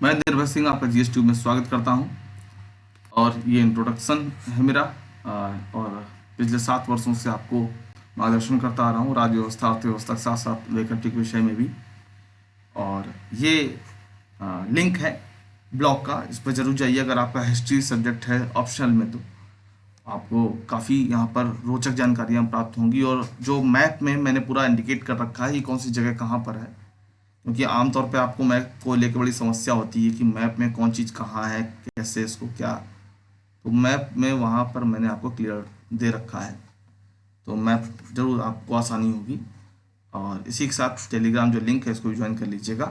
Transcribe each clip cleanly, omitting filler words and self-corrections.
मैं निर्भय सिंह आपका जीएसट्यूब में स्वागत करता हूं और ये इंट्रोडक्शन है मेरा। और पिछले 7 वर्षों से आपको मार्गदर्शन करता आ रहा हूं राज्य व्यवस्था अर्थव्यवस्था के साथ साथ वैकल्पिक विषय में भी। और ये लिंक है ब्लॉग का, इस पर जरूर जाइए अगर आपका हिस्ट्री सब्जेक्ट है ऑप्शनल में तो आपको काफ़ी यहाँ पर रोचक जानकारियाँ प्राप्त होंगी। और जो मैप में मैंने पूरा इंडिकेट कर रखा है ये कौन सी जगह कहाँ पर है, क्योंकि आमतौर पे आपको मैप को लेकर बड़ी समस्या होती है कि मैप में कौन चीज़ कहाँ है, कैसे इसको क्या। तो मैप में वहाँ पर मैंने आपको क्लियर दे रखा है, तो मैप जरूर आपको आसानी होगी। और इसी के साथ टेलीग्राम जो लिंक है इसको भी ज्वाइन कर लीजिएगा,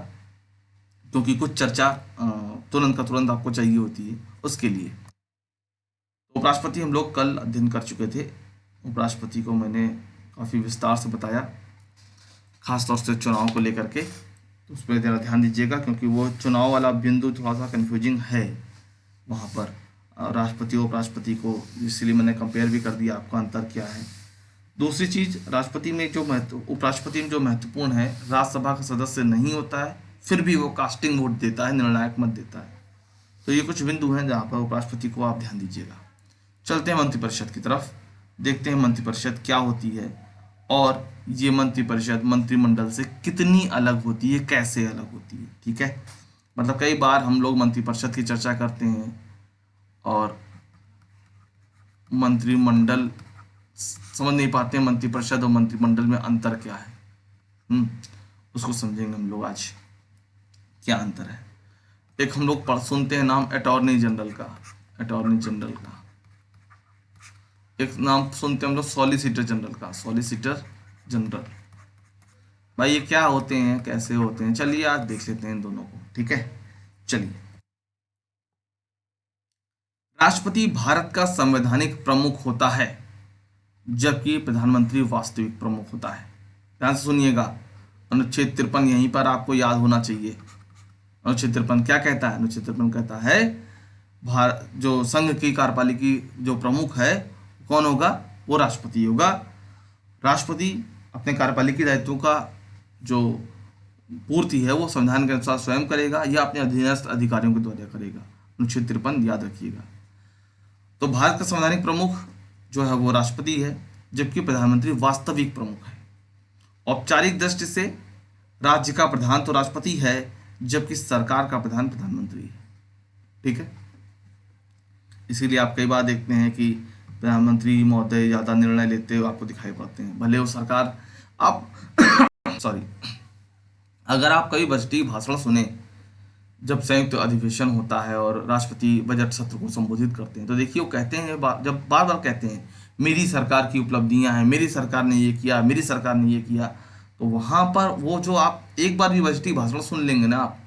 क्योंकि कुछ चर्चा तुरंत का तुरंत आपको चाहिए होती है उसके लिए। तो उपराष्ट्रपति हम लोग कल अध्ययन कर चुके थे। उपराष्ट्रपति को मैंने काफ़ी विस्तार से बताया, खासतौर से चुनाव को लेकर के। तो उस पर ज़रा ध्यान दीजिएगा, क्योंकि वो चुनाव वाला बिंदु थोड़ा सा कन्फ्यूजिंग है वहाँ पर राष्ट्रपति और उपराष्ट्रपति को, इसलिए मैंने कंपेयर भी कर दिया आपका अंतर क्या है। दूसरी चीज़, राष्ट्रपति में जो महत्व उपराष्ट्रपति में जो महत्वपूर्ण है, राज्यसभा का सदस्य नहीं होता है फिर भी वो कास्टिंग वोट देता है, निर्णायक मत देता है। तो ये कुछ बिंदु हैं जहाँ पर उपराष्ट्रपति को आप ध्यान दीजिएगा। चलते हैं मंत्रिपरिषद की तरफ, देखते हैं मंत्रिपरिषद क्या होती है और ये मंत्रिपरिषद मंत्रिमंडल से कितनी अलग होती है, कैसे अलग होती है। ठीक है, मतलब कई बार हम लोग मंत्रिपरिषद की चर्चा करते हैं और मंत्रिमंडल समझ नहीं पाते हैं मंत्रिपरिषद और मंत्रिमंडल में अंतर क्या है। उसको समझेंगे हम लोग आज, क्या अंतर है। एक हम लोग सुनते हैं नाम अटॉर्नी जनरल का, अटॉर्नी जनरल का। एक नाम सुनते हैं हम लोग सॉलिसिटर जनरल का, सॉलिसिटर जनरल। भाई ये क्या होते हैं, कैसे होते हैं, चलिए आज देख लेते हैं इन दोनों को। ठीक है, चलिए। राष्ट्रपति भारत का संवैधानिक प्रमुख होता है, जबकि प्रधानमंत्री वास्तविक प्रमुख होता है। ध्यान से सुनिएगा, अनुच्छेद 53 यहीं पर आपको याद होना चाहिए। अनुच्छेद 53 क्या कहता है? अनुच्छेद 53 कहता है भारत जो संघ की कार्यपालिकी जो प्रमुख है कौन होगा? वो राष्ट्रपति होगा। राष्ट्रपति अपने कार्यपालिकी दायित्वों का जो पूर्ति है वो संविधान के अनुसार स्वयं करेगा या अपने अधीनस्थ अधिकारियों के द्वारा करेगा। अनुच्छेद 53 याद रखिएगा। तो भारत का संवैधानिक प्रमुख जो है वो राष्ट्रपति है, जबकि प्रधानमंत्री वास्तविक प्रमुख है। औपचारिक दृष्टि से राज्य का प्रधान तो राष्ट्रपति है, जबकि सरकार का प्रधान प्रधानमंत्री है। ठीक है, इसीलिए आप कई बार देखते हैं कि प्रधानमंत्री महोदय ज़्यादा निर्णय लेते हुए आपको दिखाई पड़ते हैं, भले वो सरकार आप सॉरी अगर आप कभी बजटीय भाषण सुने जब संयुक्त अधिवेशन होता है और राष्ट्रपति बजट सत्र को संबोधित करते हैं, तो देखिए वो कहते हैं जब बार बार कहते हैं मेरी सरकार की उपलब्धियां हैं, मेरी सरकार ने ये किया, मेरी सरकार ने ये किया। तो वहाँ पर वो जो आप एक बार भी बजटीय भाषण सुन लेंगे ना आप,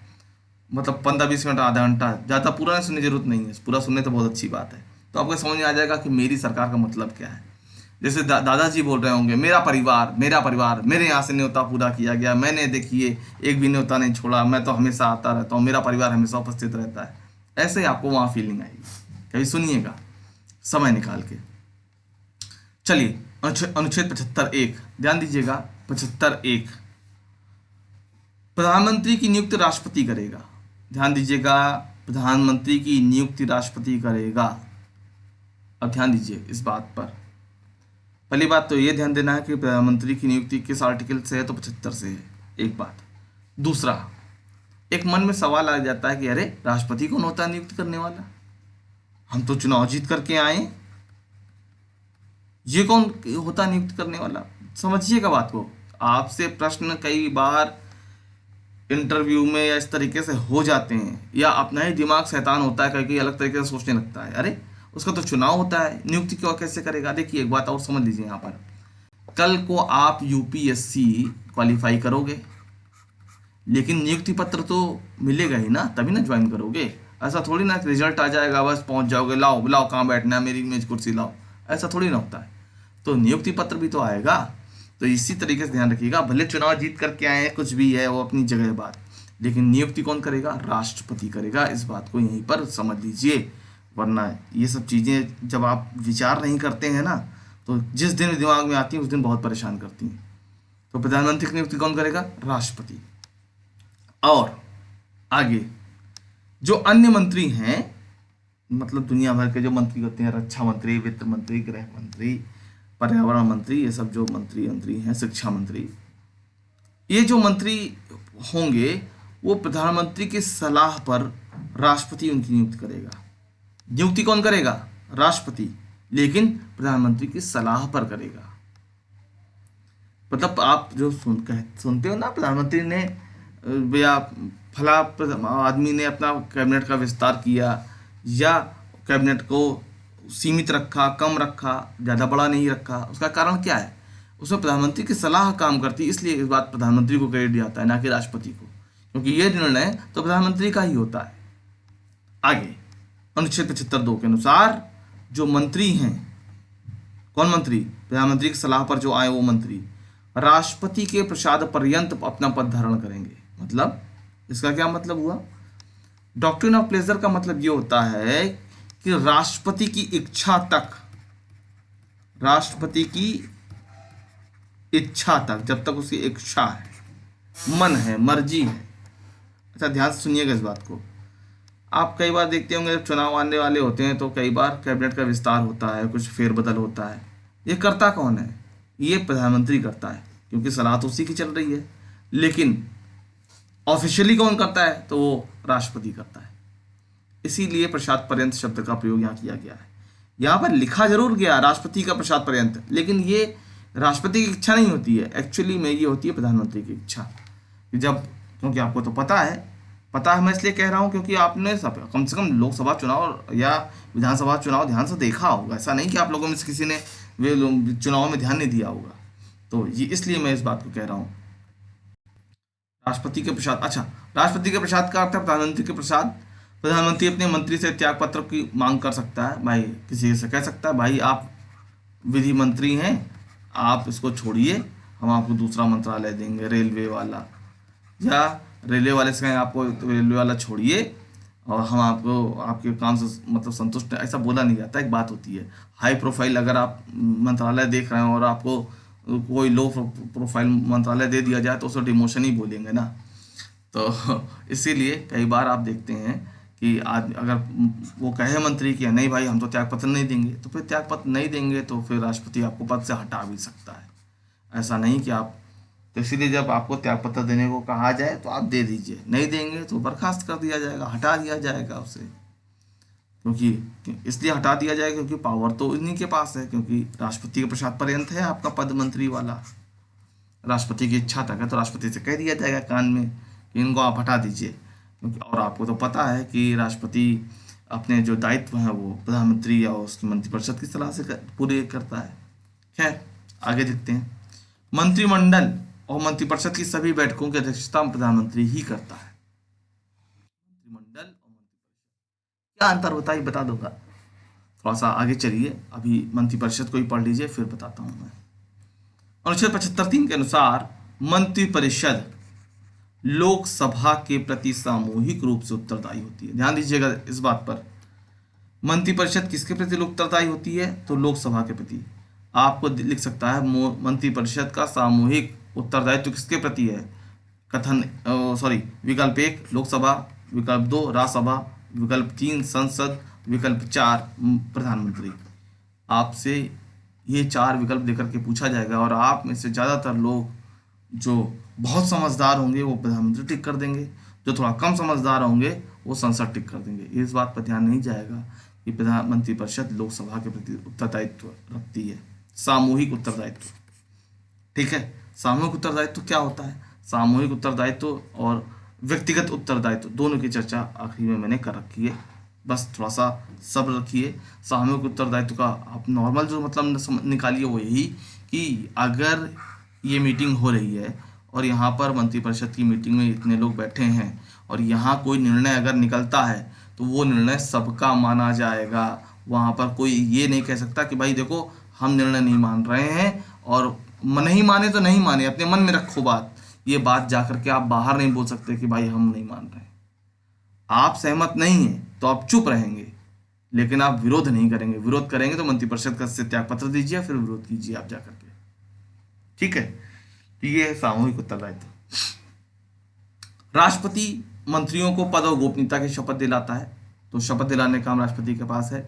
मतलब 15-20 मिनट आधा घंटा, ज़्यादा पूरा नहीं सुनने की जरूरत नहीं है, पूरा सुनने तो बहुत अच्छी बात है। तो आपको समझ में आ जाएगा कि मेरी सरकार का मतलब क्या है। जैसे दादाजी बोल रहे होंगे मेरा परिवार मेरा परिवार, मेरे यहाँ से न्योता पूरा किया गया, मैंने देखिए एक भी न्योता नहीं छोड़ा, मैं तो हमेशा आता रहता हूँ, मेरा परिवार हमेशा उपस्थित रहता है। ऐसे ही आपको वहाँ फीलिंग आएगी, कभी सुनिएगा समय निकाल के। चलिए अनुच्छेद 75(1) ध्यान दीजिएगा। 75(1) प्रधानमंत्री की नियुक्ति राष्ट्रपति करेगा। ध्यान दीजिएगा, प्रधानमंत्री की नियुक्ति राष्ट्रपति करेगा। अब ध्यान दीजिए इस बात पर। पहली बात तो ये ध्यान देना है कि प्रधानमंत्री की नियुक्ति किस आर्टिकल से है, तो 75 से है, एक बात। दूसरा, एक मन में सवाल आ जाता है कि अरे राष्ट्रपति कौन होता है नियुक्त करने वाला, हम तो चुनाव जीत करके आए, ये कौन होता है नियुक्त करने वाला। समझिएगा बात को, आपसे प्रश्न कई बार इंटरव्यू में या इस तरीके से हो जाते हैं, या अपना ही दिमाग शैतान होता है, कहीं अलग तरीके से सोचने लगता है, अरे उसका तो चुनाव होता है, नियुक्ति क्यों कैसे करेगा। देखिए एक बात और समझ लीजिए, यहाँ पर कल को आप यूपीएससी क्वालिफाई करोगे, लेकिन नियुक्ति पत्र तो मिलेगा ही ना, तभी ना ज्वाइन करोगे। ऐसा थोड़ी ना रिजल्ट आ जाएगा बस पहुंच जाओगे, लाओ लाओ कहाँ बैठना है, मेरी मेज कुर्सी लाओ, ऐसा थोड़ी ना होता है। तो नियुक्ति पत्र भी तो आएगा। तो इसी तरीके से ध्यान रखिएगा, भले चुनाव जीत करके आए हैं, कुछ भी है वो अपनी जगह बात, लेकिन नियुक्ति कौन करेगा? राष्ट्रपति करेगा। इस बात को यहीं पर समझ लीजिए, वरना ये सब चीज़ें जब आप विचार नहीं करते हैं ना, तो जिस दिन दिमाग में आती हैं उस दिन बहुत परेशान करती हैं। तो प्रधानमंत्री की नियुक्ति कौन करेगा? राष्ट्रपति। और आगे जो अन्य मंत्री हैं, मतलब दुनिया भर के जो मंत्री होते हैं, रक्षा मंत्री, वित्त मंत्री, गृह मंत्री, पर्यावरण मंत्री, ये सब जो मंत्री हैं, शिक्षा मंत्री, ये जो मंत्री होंगे वो प्रधानमंत्री की सलाह पर राष्ट्रपति उनकी नियुक्ति करेगा। नियुक्ति कौन करेगा? राष्ट्रपति, लेकिन प्रधानमंत्री की सलाह पर करेगा। मतलब आप जो सुनते हो ना, प्रधानमंत्री ने या फला आदमी ने अपना कैबिनेट का विस्तार किया या कैबिनेट को सीमित रखा, कम रखा, ज़्यादा बड़ा नहीं रखा, उसका कारण क्या है? उसमें प्रधानमंत्री की सलाह काम करती है, इसलिए इस बात प्रधानमंत्री को क्रेडिट जाता है, ना कि राष्ट्रपति को, क्योंकि ये निर्णय तो प्रधानमंत्री का ही होता है। आगे अनुच्छेद 75(2) के अनुसार जो मंत्री हैं, कौन मंत्री? प्रधानमंत्री की सलाह पर जो आए वो मंत्री राष्ट्रपति के प्रसाद पर्यंत अपना पद धारण करेंगे। मतलब इसका क्या मतलब हुआ? डॉक्ट्रिन ऑफ प्लेजर का मतलब ये होता है कि राष्ट्रपति की इच्छा तक, राष्ट्रपति की इच्छा तक, जब तक उसकी इच्छा है, मन है, मर्जी है। अच्छा, ध्यान से सुनिएगा इस बात को। आप कई बार देखते होंगे जब चुनाव आने वाले होते हैं तो कई बार कैबिनेट का विस्तार होता है, कुछ फेरबदल होता है। ये करता कौन है? ये प्रधानमंत्री करता है, क्योंकि सलाह तो उसी की चल रही है। लेकिन ऑफिशियली कौन करता है? तो वो राष्ट्रपति करता है। इसीलिए प्रसाद पर्यंत शब्द का प्रयोग यहाँ किया गया है। यहाँ पर लिखा जरूर गया राष्ट्रपति का प्रसाद पर्यंत, लेकिन ये राष्ट्रपति की इच्छा नहीं होती है, एक्चुअली में ये होती है प्रधानमंत्री की इच्छा। जब, क्योंकि आपको तो पता है मैं इसलिए कह रहा हूँ क्योंकि आपने सब कम से कम लोकसभा चुनाव या विधानसभा चुनाव ध्यान से देखा होगा। ऐसा नहीं कि आप लोगों में से किसी ने वे चुनाव में ध्यान नहीं दिया होगा। तो ये इसलिए मैं इस बात को कह रहा हूँ। राष्ट्रपति के प्रसाद, अच्छा, राष्ट्रपति के प्रसाद का अर्थ है प्रधानमंत्री के प्रसाद। प्रधानमंत्री अपने मंत्री से त्याग पत्र की मांग कर सकता है। भाई किसी से कह सकता है, भाई आप विधि मंत्री हैं, आप इसको छोड़िए, हम आपको दूसरा मंत्रालय देंगे, रेलवे वाला, या रेलवे वाले से कहें आपको रेलवे वाला छोड़िए और हम आपको आपके काम से मतलब संतुष्ट हैं। ऐसा बोला नहीं जाता। एक बात होती है, हाई प्रोफाइल अगर आप मंत्रालय देख रहे हैं और आपको कोई लो प्रोफाइल मंत्रालय दे दिया जाए तो उसे डिमोशन ही बोलेंगे ना। तो इसीलिए कई बार आप देखते हैं कि आज अगर वो कहे मंत्री कि नहीं भाई हम तो त्यागपत्र नहीं देंगे, तो फिर त्यागपत्र नहीं देंगे तो फिर राष्ट्रपति आपको पद से हटा भी सकता है। ऐसा नहीं कि आप, तो इसीलिए जब आपको त्यागपत्र देने को कहा जाए तो आप दे दीजिए, नहीं देंगे तो बर्खास्त कर दिया जाएगा, हटा दिया जाएगा उसे। क्योंकि इसलिए हटा दिया जाएगा क्योंकि पावर तो इन्हीं के पास है, क्योंकि राष्ट्रपति के प्रसाद पर्यंत है आपका पद मंत्री वाला। राष्ट्रपति की इच्छा तक है तो राष्ट्रपति से कह दिया जाएगा कान में कि इनको आप हटा दीजिए। क्योंकि और आपको तो पता है कि राष्ट्रपति अपने जो दायित्व हैं वो प्रधानमंत्री या उसकी मंत्रिपरिषद की सलाह से पूरे करता है। खैर आगे देखते हैं। मंत्रिमंडल और मंत्रिपरिषद की सभी बैठकों की अध्यक्षता प्रधानमंत्री ही करता है। मंत्रिमंडल और मंत्रिपरिषद क्या अंतर होता है बता दूंगा, थोड़ा सा आगे चलिए, अभी मंत्रिपरिषद को ही पढ़ लीजिए फिर बताता हूं मैं। अनुच्छेद 75(3) के अनुसार मंत्रिपरिषद लोकसभा के प्रति सामूहिक रूप से उत्तरदायी होती है। ध्यान दीजिएगा इस बात पर, मंत्रिपरिषद किसके प्रति उत्तरदायी होती है? तो लोकसभा के प्रति। आपको लिख सकता है मंत्रिपरिषद का सामूहिक उत्तरदायित्व किसके प्रति है? विकल्प 1 लोकसभा, विकल्प 2 राज्यसभा, विकल्प 3 संसद, विकल्प 4 प्रधानमंत्री। आपसे ये 4 विकल्प देकर के पूछा जाएगा और आप में से ज़्यादातर लोग जो बहुत समझदार होंगे वो प्रधानमंत्री टिक कर देंगे, जो थोड़ा कम समझदार होंगे वो संसद टिक कर देंगे। इस बात पर ध्यान नहीं जाएगा कि प्रधानमंत्री परिषद लोकसभा के प्रति उत्तरदायित्व रखती है, सामूहिक उत्तरदायित्व। ठीक है, सामूहिक उत्तरदायित्व क्या होता है? सामूहिक उत्तरदायित्व और व्यक्तिगत उत्तरदायित्व दोनों की चर्चा आखिरी में मैंने कर रखी है, बस थोड़ा सा सब्र रखिए। सामूहिक उत्तरदायित्व का आप नॉर्मल जो मतलब निकालिए वो यही कि अगर ये मीटिंग हो रही है और यहाँ पर मंत्रिपरिषद की मीटिंग में इतने लोग बैठे हैं और यहाँ कोई निर्णय अगर निकलता है तो वो निर्णय सबका माना जाएगा। वहाँ पर कोई ये नहीं कह सकता कि भाई देखो हम निर्णय नहीं मान रहे हैं, और नहीं माने तो नहीं माने, अपने मन में रखो बात। ये बात जाकर के आप बाहर नहीं बोल सकते कि भाई हम नहीं मान रहे। आप सहमत नहीं हैं तो आप चुप रहेंगे, लेकिन आप विरोध नहीं करेंगे। विरोध करेंगे तो मंत्रिपरिषद का से त्यागपत्र दीजिए, फिर विरोध कीजिए आप जाकर के। ठीक है, तो ये है सामूहिक उत्तरदायित्व। राष्ट्रपति मंत्रियों को पद और गोपनीयता की शपथ दिलाता है, तो शपथ दिलाने का काम राष्ट्रपति के पास है।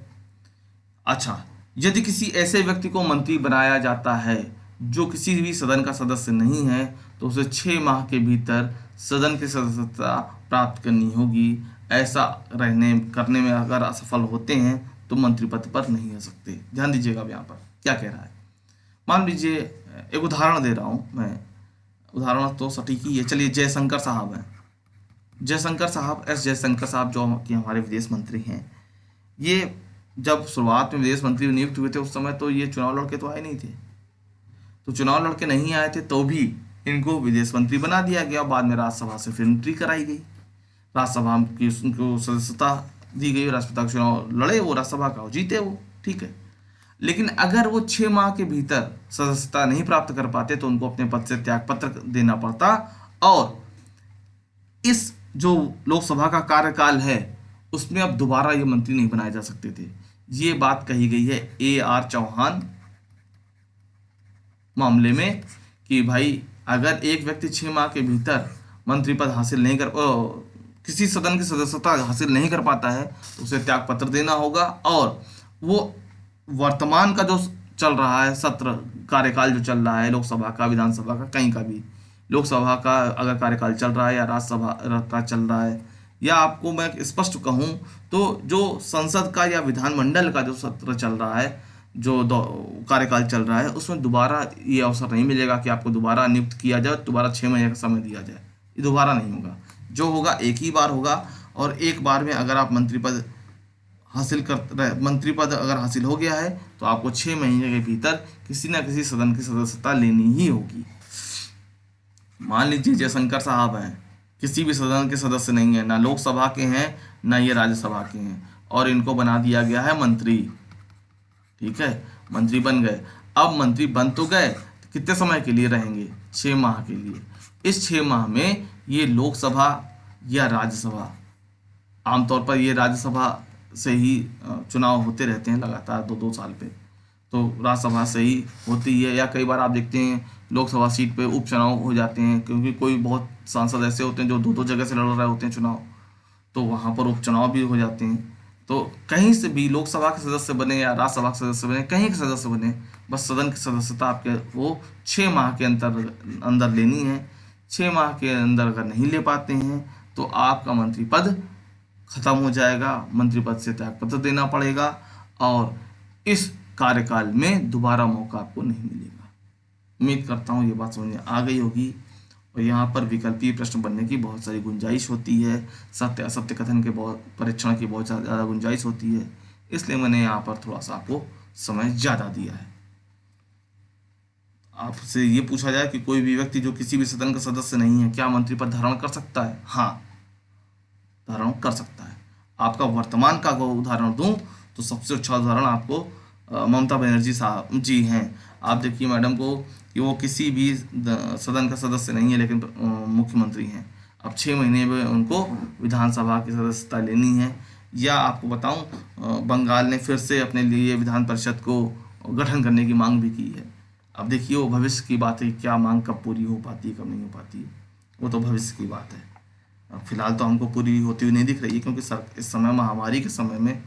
अच्छा, यदि किसी ऐसे व्यक्ति को मंत्री बनाया जाता है जो किसी भी सदन का सदस्य नहीं है, तो उसे 6 माह के भीतर सदन की सदस्यता प्राप्त करनी होगी। ऐसा करने में अगर असफल होते हैं तो मंत्री पद पर नहीं रह सकते। ध्यान दीजिएगा अब यहाँ पर क्या कह रहा है। मान लीजिए, एक उदाहरण दे रहा हूँ मैं, उदाहरण तो सटीक ही है। चलिए, जयशंकर साहब हैं, जयशंकर साहब, एस जयशंकर साहब, जो कि हमारे विदेश मंत्री हैं। ये जब शुरुआत में विदेश मंत्री नियुक्त हुए थे उस समय तो ये चुनाव लड़के तो आए नहीं थे, तो चुनाव लड़के नहीं आए थे तो भी इनको विदेश मंत्री बना दिया गया। बाद में राज्यसभा से फिर एंट्री कराई गई, राज्यसभा की उनको सदस्यता दी गई, राष्ट्रपति का चुनाव लड़े, वो राज्यसभा का जीते वो, ठीक है। लेकिन अगर वो 6 माह के भीतर सदस्यता नहीं प्राप्त कर पाते तो उनको अपने पद से त्यागपत्र देना पड़ता, और इस जो लोकसभा का कार्यकाल है उसमें अब दोबारा ये मंत्री नहीं बनाए जा सकते थे। ये बात कही गई है AR चौहान मामले में कि भाई अगर एक व्यक्ति 6 माह के भीतर मंत्री पद हासिल नहीं कर किसी सदन की सदस्यता हासिल नहीं कर पाता है तो उसे त्यागपत्र देना होगा, और वो वर्तमान का जो चल रहा है सत्र कार्यकाल जो चल रहा है लोकसभा का, विधानसभा का, कहीं का भी, लोकसभा का अगर कार्यकाल चल रहा है या राज्यसभा का चल रहा है, या आपको मैं स्पष्ट कहूँ तो जो संसद का या विधानमंडल का जो सत्र चल रहा है, जो कार्यकाल चल रहा है, उसमें दोबारा ये अवसर नहीं मिलेगा कि आपको दोबारा नियुक्त किया जाए, दोबारा 6 महीने का समय दिया जाए। ये दोबारा नहीं होगा, जो होगा एक ही बार होगा। और एक बार में अगर आप मंत्री पद अगर हासिल हो गया है तो आपको 6 महीने के भीतर किसी न किसी सदन की सदस्यता लेनी ही होगी। मान लीजिए जयशंकर साहब हैं, किसी भी सदन के सदस्य नहीं है, ना लोकसभा के हैं ना ये राज्यसभा के हैं, और इनको बना दिया गया है मंत्री, ठीक है, मंत्री बन गए। अब मंत्री बन तो गए, कितने समय के लिए रहेंगे? 6 माह के लिए। इस 6 माह में ये लोकसभा या राज्यसभा, आमतौर पर ये राज्यसभा से ही चुनाव होते रहते हैं लगातार 2-2 साल पे, तो राज्यसभा से ही होती है। या कई बार आप देखते हैं लोकसभा सीट पे उपचुनाव हो जाते हैं, क्योंकि कोई बहुत सांसद ऐसे होते हैं जो 2-2 जगह से लड़ रहे होते हैं चुनाव, तो वहाँ पर उपचुनाव भी हो जाते हैं। तो कहीं से भी लोकसभा के सदस्य बने या राज्यसभा के सदस्य बने, कहीं के सदस्य बने, बस सदन की सदस्यता आपके वो 6 माह के अंदर लेनी है। 6 माह के अंदर अगर नहीं ले पाते हैं तो आपका मंत्री पद खत्म हो जाएगा, मंत्री पद से त्यागपत्र देना पड़ेगा, और इस कार्यकाल में दोबारा मौका आपको नहीं मिलेगा। उम्मीद करता हूँ ये बात समझ में आ गई होगी। और यहाँ पर विकल्पीय प्रश्न बनने की बहुत सारी गुंजाइश होती है, सत्य असत्य कथन के परीक्षण की बहुत ज़्यादा गुंजाइश होती है, इसलिए मैंने यहाँ पर थोड़ा सा आपको समय ज़्यादा दिया है। आपसे ये पूछा जाए कि कोई भी व्यक्ति जो किसी भी सदन का सदस्य नहीं है क्या मंत्री पद धारण कर सकता है? हाँ, धारण कर सकता है। आपका वर्तमान का उदाहरण दूं तो सबसे अच्छा उदाहरण आपको ममता बनर्जी साहब जी हैं। आप देखिए मैडम को कि वो किसी भी सदन का सदस्य नहीं है लेकिन मुख्यमंत्री हैं। अब 6 महीने में उनको विधानसभा की सदस्यता लेनी है। या आपको बताऊं, बंगाल ने फिर से अपने लिए विधान परिषद को गठन करने की मांग भी की है। अब देखिए वो भविष्य की बात है, क्या मांग कब पूरी हो पाती है कब नहीं हो पाती है, वो तो भविष्य की बात है। फिलहाल तो हमको पूरी होती हुई नहीं दिख रही है, क्योंकि इस समय महामारी के समय में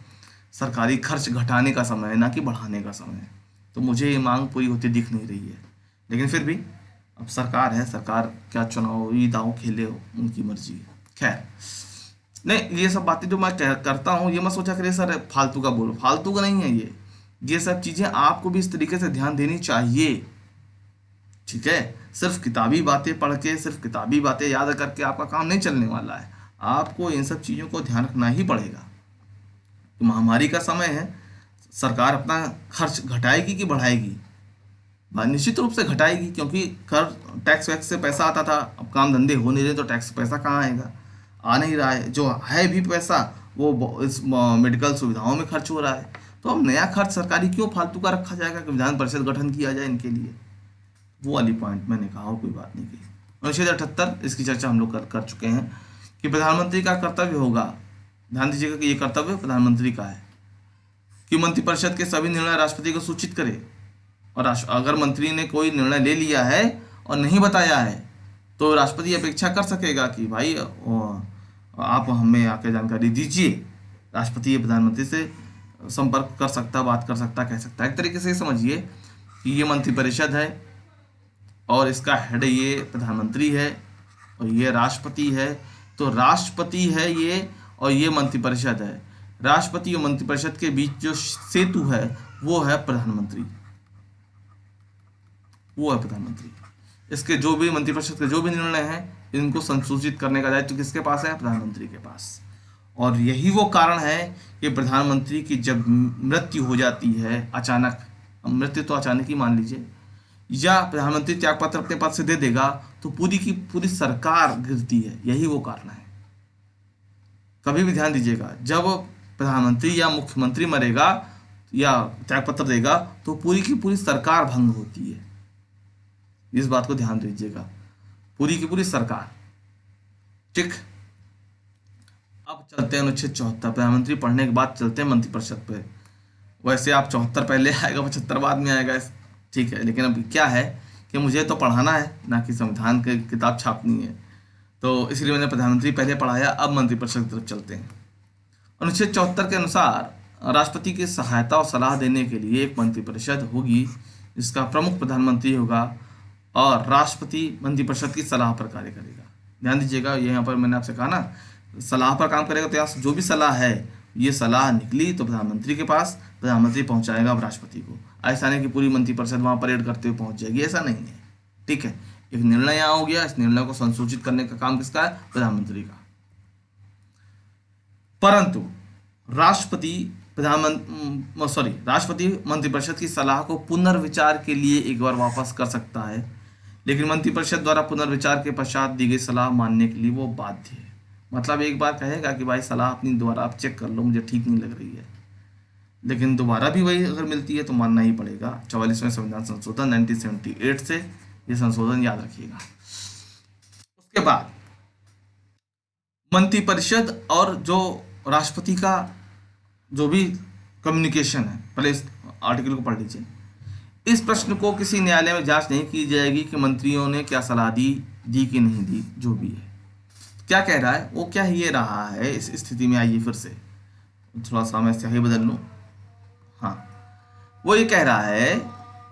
सरकारी खर्च घटाने का समय है, ना कि बढ़ाने का समय है। तो मुझे ये मांग पूरी होती दिख नहीं रही है, लेकिन फिर भी अब सरकार है, सरकार क्या चुनावी दांव खेले हो उनकी मर्जी है। खैर, नहीं, ये सब बातें जो मैं करता हूँ ये मत सोचा करिए सर फालतू का बोलो, फालतू का नहीं है ये सब चीज़ें आपको भी इस तरीके से ध्यान देनी चाहिए, ठीक है। सिर्फ किताबी बातें पढ़ के, सिर्फ किताबी बातें याद करके आपका काम नहीं चलने वाला है। आपको इन सब चीज़ों को ध्यान रखना ही पड़ेगा। तो महामारी का समय है, सरकार अपना खर्च घटाएगी कि बढ़ाएगी? निश्चित रूप से घटाएगी, क्योंकि कर टैक्स वैक्स से पैसा आता था, अब काम धंधे हो नहीं रहे तो टैक्स पैसा कहाँ आएगा? आ नहीं रहा है। जो है भी पैसा वो इस मेडिकल सुविधाओं में खर्च हो रहा है। तो अब नया खर्च सरकारी क्यों फालतू का रखा जाएगा कि विधान परिषद गठन किया जाए इनके लिए? वो वाली पॉइंट मैंने कहा और कोई बात नहीं की। अनुच्छेद 78 इसकी चर्चा हम लोग कर चुके हैं कि प्रधानमंत्री का कर्तव्य होगा, ध्यान दीजिएगा कि ये कर्तव्य प्रधानमंत्री का है कि मंत्रिपरिषद के सभी निर्णय राष्ट्रपति को सूचित करे। और अगर मंत्री ने कोई निर्णय ले लिया है और नहीं बताया है तो राष्ट्रपति अपेक्षा कर सकेगा कि भाई आप हमें आके जानकारी दीजिए। राष्ट्रपति प्रधानमंत्री से संपर्क कर सकता, बात कर सकता, कह सकता है। एक तरीके से समझिए कि ये मंत्रिपरिषद है और इसका हेड ये प्रधानमंत्री है और ये राष्ट्रपति है। तो राष्ट्रपति है ये और ये मंत्रिपरिषद है। राष्ट्रपति और मंत्रिपरिषद के बीच जो सेतु है वो है प्रधानमंत्री, वो है प्रधानमंत्री। इसके जो भी मंत्रिपरिषद के जो भी निर्णय हैं इनको संसूचित करने का दायित्व किसके पास है? प्रधानमंत्री के पास। और यही वो कारण है कि प्रधानमंत्री की जब मृत्यु हो जाती है अचानक, मृत्यु तो अचानक ही मान लीजिए, या प्रधानमंत्री त्यागपत्र अपने पद से दे देगा तो पूरी की पूरी सरकार गिरती है। यही वो कारण है। कभी भी ध्यान दीजिएगा, जब प्रधानमंत्री या मुख्यमंत्री मरेगा या त्यागपत्र देगा तो पूरी की पूरी सरकार भंग होती है। इस बात को ध्यान दीजिएगा, पूरी की पूरी सरकार। ठीक, अब चलते हैं अनुच्छेद 74। प्रधानमंत्री पढ़ने के बाद चलते हैं मंत्रिपरिषद पे। वैसे आप 74 पहले आएगा, 75 बाद में आएगा, ठीक है। लेकिन अब क्या है कि मुझे तो पढ़ाना है, ना कि संविधान की किताब छापनी है, तो इसलिए मैंने प्रधानमंत्री पहले पढ़ाया। अब मंत्रिपरिषद की तरफ चलते हैं। अनुच्छेद 74 के अनुसार राष्ट्रपति की सहायता और सलाह देने के लिए एक मंत्रिपरिषद होगी जिसका प्रमुख प्रधानमंत्री होगा और राष्ट्रपति मंत्रिपरिषद की सलाह पर कार्य करेगा। ध्यान दीजिएगा, यहाँ पर मैंने आपसे कहा ना सलाह पर काम करेगा, तो यहाँ से जो भी सलाह है, ये सलाह निकली तो प्रधानमंत्री के पास, प्रधानमंत्री पहुँचाएगा अब राष्ट्रपति को। ऐसा नहीं कि पूरी मंत्रिपरिषद वहाँ परेड करते हुए पहुँच जाएगी, ऐसा नहीं है। ठीक है, एक निर्णय यहाँ हो गया, इस निर्णय को संसूचित करने का काम किसका है? प्रधानमंत्री का। परंतु राष्ट्रपति मंत्रिपरिषद की सलाह को पुनर्विचार के लिए एक बार वापस कर सकता है, लेकिन मंत्रिपरिषद द्वारा पुनर्विचार के पश्चात दी गई सलाह मानने के लिए वो बाध्य है। मतलब एक बार कहेगा कि भाई सलाह अपनी दोबारा आप चेक कर लो, मुझे ठीक नहीं लग रही है, लेकिन दोबारा भी वही अगर मिलती है तो मानना ही पड़ेगा। 44वें संविधान संशोधन 1978 से ये संशोधन याद रखिएगा। उसके बाद मंत्रिपरिषद और जो राष्ट्रपति का जो भी कम्युनिकेशन है, पहले इस आर्टिकल को पढ़ लीजिए। इस प्रश्न को किसी न्यायालय में जांच नहीं की जाएगी कि मंत्रियों ने क्या सलाह दी कि नहीं दी, जो भी है। क्या कह रहा है वो, क्या ये रहा है इस स्थिति में? आइए फिर से थोड़ा सा मैं स्याही बदल लूँ। हाँ, वो ये कह रहा है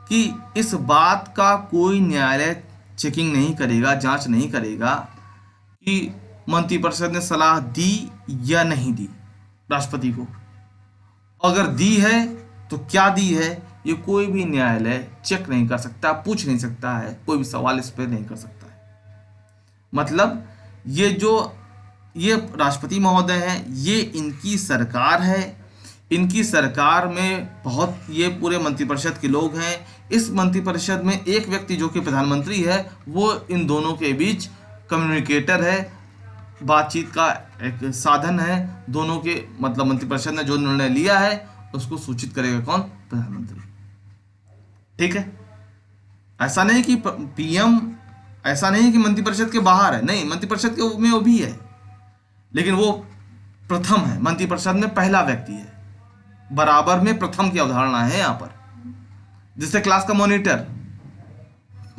कि इस बात का कोई न्यायालय चेकिंग नहीं करेगा, जांच नहीं करेगा कि मंत्रिपरिषद ने सलाह दी या नहीं दी राष्ट्रपति को। अगर दी है तो क्या दी है, ये कोई भी न्यायालय चेक नहीं कर सकता, पूछ नहीं सकता है, कोई भी सवाल इस पर नहीं कर सकता है। मतलब ये राष्ट्रपति महोदय हैं, ये इनकी सरकार है, इनकी सरकार में बहुत ये पूरे मंत्रिपरिषद के लोग हैं। इस मंत्रिपरिषद में एक व्यक्ति जो कि प्रधानमंत्री है वो इन दोनों के बीच कम्युनिकेटर है, बातचीत का एक साधन है। दोनों के मतलब मंत्रिपरिषद ने जो निर्णय लिया है उसको सूचित करेगा कौन? प्रधानमंत्री। ठीक है, ऐसा नहीं कि पीएम, ऐसा नहीं कि मंत्रिपरिषद के बाहर है, नहीं, मंत्रिपरिषद के में वो भी है, लेकिन वो प्रथम है, मंत्रिपरिषद में पहला व्यक्ति है। बराबर में प्रथम की अवधारणा है यहाँ पर। जिससे क्लास का मॉनिटर,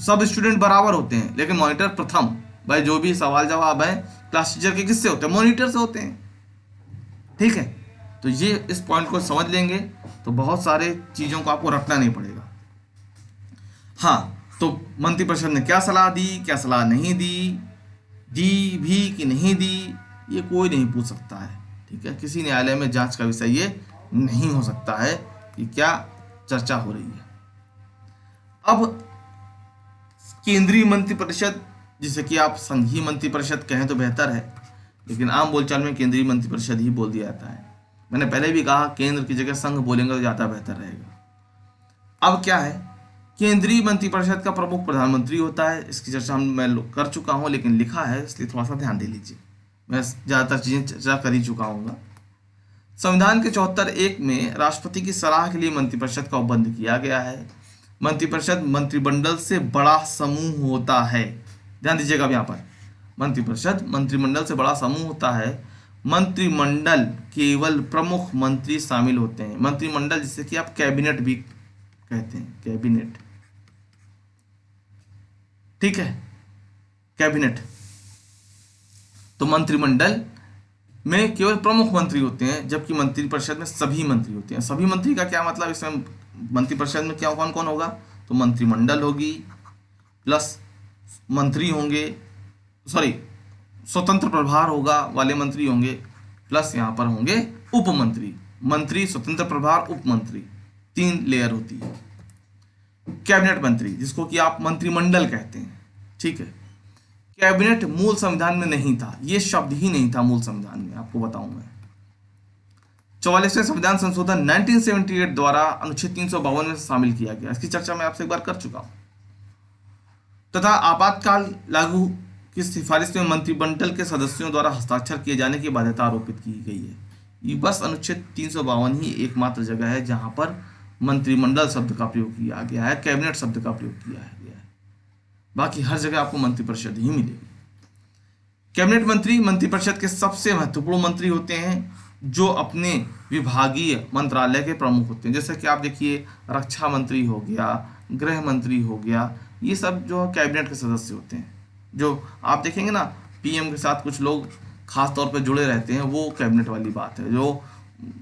सब स्टूडेंट बराबर होते हैं लेकिन मॉनिटर प्रथम। भाई जो भी सवाल जवाब है क्लास टीचर के किससे होते हैं? मॉनिटर से होते हैं। ठीक है, तो ये इस पॉइंट को समझ लेंगे तो बहुत सारे चीज़ों को आपको रखना नहीं पड़ेगा। हाँ, तो मंत्रिपरिषद ने क्या सलाह दी, क्या सलाह नहीं दी भी कि नहीं दी, ये कोई नहीं पूछ सकता है। ठीक है, किसी न्यायालय में जांच का विषय ये नहीं हो सकता है कि क्या चर्चा हो रही है। अब केंद्रीय मंत्रिपरिषद, जिसे कि आप संघीय मंत्रिपरिषद कहें तो बेहतर है, लेकिन आम बोलचाल में केंद्रीय मंत्रिपरिषद ही बोल दिया जाता है। मैंने पहले भी कहा केंद्र की जगह संघ बोलेंगे तो ज़्यादा बेहतर रहेगा। अब क्या है, केंद्रीय मंत्रिपरिषद का प्रमुख प्रधानमंत्री होता है। इसकी चर्चा मैं कर चुका हूँ, लेकिन लिखा है इसलिए थोड़ा सा ध्यान दे लीजिए। मैं ज़्यादातर चीज़ें चर्चा कर ही चुका हूँ। संविधान के 74(1) में राष्ट्रपति की सलाह के लिए मंत्रिपरिषद का उपबंध किया गया है। मंत्रिपरिषद मंत्रिमंडल से बड़ा समूह होता है। ध्यान दीजिएगा अब यहाँ पर, मंत्रिपरिषद मंत्रिमंडल से बड़ा समूह होता है। मंत्रिमंडल केवल प्रमुख मंत्री शामिल होते हैं। मंत्रिमंडल जिसे कि आप कैबिनेट भी कहते हैं, कैबिनेट। ठीक है, कैबिनेट। तो मंत्रिमंडल में केवल प्रमुख मंत्री होते हैं, जबकि मंत्रिपरिषद में सभी मंत्री होते हैं। सभी मंत्री का क्या मतलब, इसमें मंत्रिपरिषद में क्या कौन कौन होगा, तो मंत्रिमंडल होगी प्लस मंत्री होंगे, सॉरी स्वतंत्र प्रभार होगा वाले मंत्री होंगे, प्लस यहाँ पर होंगे उप मंत्री। मंत्री, स्वतंत्र प्रभार, उप मंत्री, 3 लेयर होती है। कैबिनेट मंत्री, जिसको कि आप मंत्रिमंडल कहते हैं, ठीक है। कैबिनेट मूल संविधान में नहीं था, ये शब्द ही नहीं था मूल संविधान में, आपको बताऊं मैं। 44वें संविधान संशोधन 1978 द्वारा अनुच्छेद 352 में शामिल किया गया। इसकी चर्चा मैं आपसे एक बार कर चुका हूं। तथा आपातकाल लागू की सिफारिश में मंत्रिमंडल के सदस्यों द्वारा हस्ताक्षर किए जाने की बाध्यता आरोपित की गई है। ये बस अनुच्छेद 352 ही एकमात्र जगह है जहां पर मंत्रिमंडल शब्द का प्रयोग किया गया है, कैबिनेट शब्द का प्रयोग किया गया है। बाकी हर जगह आपको मंत्रिपरिषद ही मिलेगी। कैबिनेट मंत्री मंत्रिपरिषद के सबसे महत्वपूर्ण मंत्री होते हैं, जो अपने विभागीय मंत्रालय के प्रमुख होते हैं। जैसे कि आप देखिए, रक्षा मंत्री हो गया, गृह मंत्री हो गया, ये सब जो कैबिनेट के सदस्य होते हैं। जो आप देखेंगे ना, पीएम के साथ कुछ लोग खास तौर पे जुड़े रहते हैं, वो कैबिनेट वाली बात है। जो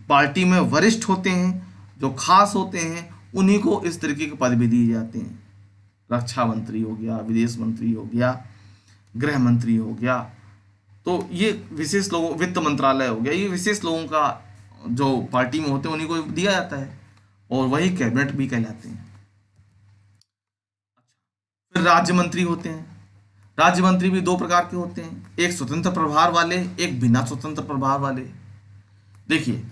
पार्टी में वरिष्ठ होते हैं, जो खास होते हैं, उन्हीं को इस तरीके के पद भी दिए जाते हैं। रक्षा मंत्री हो गया, विदेश मंत्री हो गया, गृह मंत्री हो गया, तो ये विशेष लोगों, वित्त मंत्रालय हो गया, ये विशेष लोगों का जो पार्टी में होते हैं उन्हीं को दिया जाता है, और वही कैबिनेट भी कहलाते हैं। फिर राज्य मंत्री होते हैं। राज्य मंत्री भी 2 प्रकार के होते हैं, एक स्वतंत्र प्रभार वाले, एक बिना स्वतंत्र प्रभार वाले। देखिए,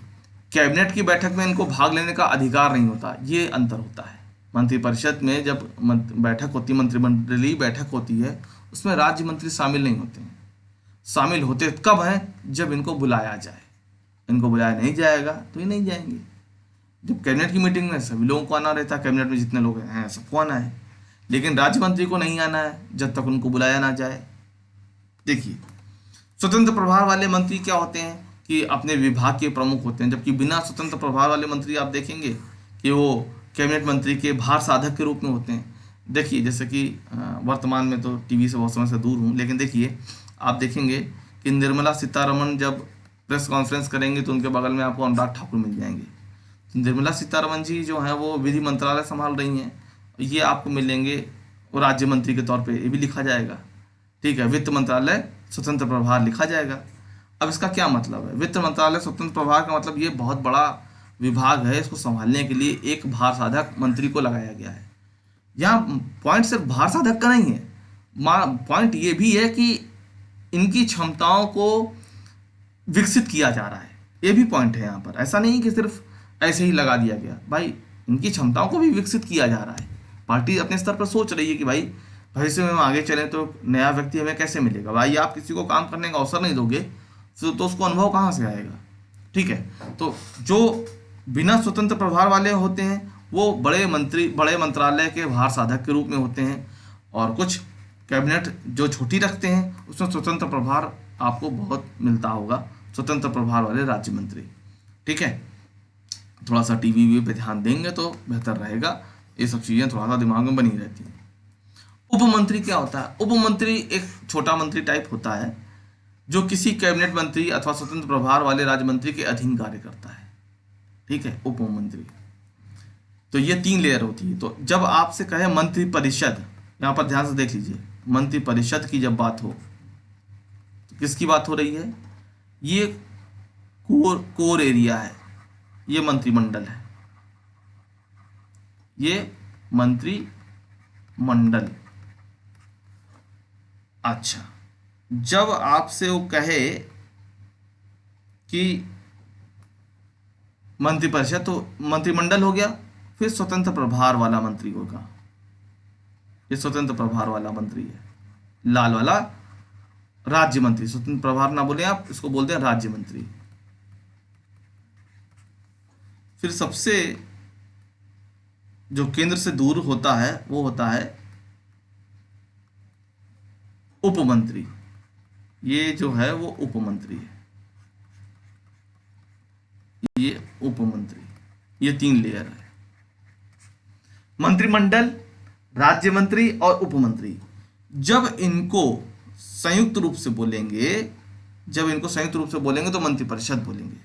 कैबिनेट की बैठक में इनको भाग लेने का अधिकार नहीं होता, ये अंतर होता है। मंत्रिपरिषद में जब बैठक होती है, मंत्रिमंडलीय बैठक होती है, उसमें राज्य मंत्री शामिल नहीं होते हैं। शामिल होते कब हैं, जब इनको बुलाया जाए। इनको बुलाया नहीं जाएगा तो ये नहीं जाएंगे। जब कैबिनेट की मीटिंग में सभी लोगों को आना रहता है, कैबिनेट में जितने लोग हैं सबको आना है, लेकिन राज्य मंत्री को नहीं आना है जब तक उनको बुलाया ना जाए। देखिए, स्वतंत्र प्रभार वाले मंत्री क्या होते हैं कि अपने विभाग के प्रमुख होते हैं, जबकि बिना स्वतंत्र प्रभार वाले मंत्री आप देखेंगे कि वो कैबिनेट मंत्री के भार साधक के रूप में होते हैं। देखिए, जैसे कि वर्तमान में तो टीवी से बहुत समय से दूर हूँ, लेकिन देखिए आप देखेंगे कि निर्मला सीतारमण जब प्रेस कॉन्फ्रेंस करेंगे तो उनके बगल में आपको अनुराग ठाकुर मिल जाएंगे। तो निर्मला सीतारमण जी जो हैं वो विधि मंत्रालय संभाल रही हैं, ये आपको मिलेंगे वो राज्य मंत्री के तौर पे, ये भी लिखा जाएगा, ठीक है। वित्त मंत्रालय स्वतंत्र प्रभार लिखा जाएगा। अब इसका क्या मतलब है, वित्त मंत्रालय स्वतंत्र प्रभार का मतलब ये बहुत बड़ा विभाग है, इसको संभालने के लिए एक भार साधक मंत्री को लगाया गया है। यहाँ पॉइंट सिर्फ भार साधक का नहीं है, पॉइंट ये भी है कि इनकी क्षमताओं को विकसित किया जा रहा है, ये भी पॉइंट है यहाँ पर। ऐसा नहीं कि सिर्फ ऐसे ही लगा दिया गया, भाई इनकी क्षमताओं को भी विकसित किया जा रहा है। पार्टी अपने स्तर पर सोच रही है कि भाई भविष्य में हम आगे चलें तो नया व्यक्ति हमें कैसे मिलेगा। भाई आप किसी को काम करने का अवसर नहीं दोगे तो उसको अनुभव कहाँ से आएगा, ठीक है। तो जो बिना स्वतंत्र प्रभार वाले होते हैं वो बड़े मंत्रालय के भार साधक के रूप में होते हैं, और कुछ कैबिनेट जो छोटी रखते हैं उसमें स्वतंत्र प्रभार आपको बहुत मिलता होगा, स्वतंत्र प्रभार वाले राज्य मंत्री, ठीक है। थोड़ा सा टीवी पे ध्यान देंगे तो बेहतर रहेगा, ये सब चीज़ें थोड़ा सा दिमाग में बनी रहती हैं। उपमंत्री क्या होता है, उपमंत्री एक छोटा मंत्री टाइप होता है जो किसी कैबिनेट मंत्री अथवा स्वतंत्र प्रभार वाले राज्य मंत्री के अधीन कार्य करता है, ठीक है, उपमंत्री। तो ये 3 लेयर होती है। तो जब आपसे कहे मंत्रिपरिषद, यहाँ पर ध्यान से देख लीजिए, मंत्रिपरिषद की जब बात हो तो किसकी बात हो रही है, ये कोर एरिया है, ये मंत्रिमंडल है, ये मंत्रिमंडल। अच्छा, जब आपसे वो कहे कि मंत्रिपरिषद, तो मंत्रिमंडल हो गया, फिर स्वतंत्र प्रभार वाला मंत्री होगा, ये स्वतंत्र प्रभार वाला मंत्री है, लाल वाला राज्य मंत्री। स्वतंत्र प्रभार ना बोले आप, इसको बोलते हैं राज्य मंत्री। फिर सबसे जो केंद्र से दूर होता है वो होता है उपमंत्री, ये जो है वो उपमंत्री है, ये उपमंत्री, ये 3 लेयर है, मंत्रिमंडल, राज्य मंत्री और उपमंत्री। जब इनको संयुक्त रूप से बोलेंगे जब इनको संयुक्त रूप से बोलेंगे तो मंत्रिपरिषद बोलेंगे,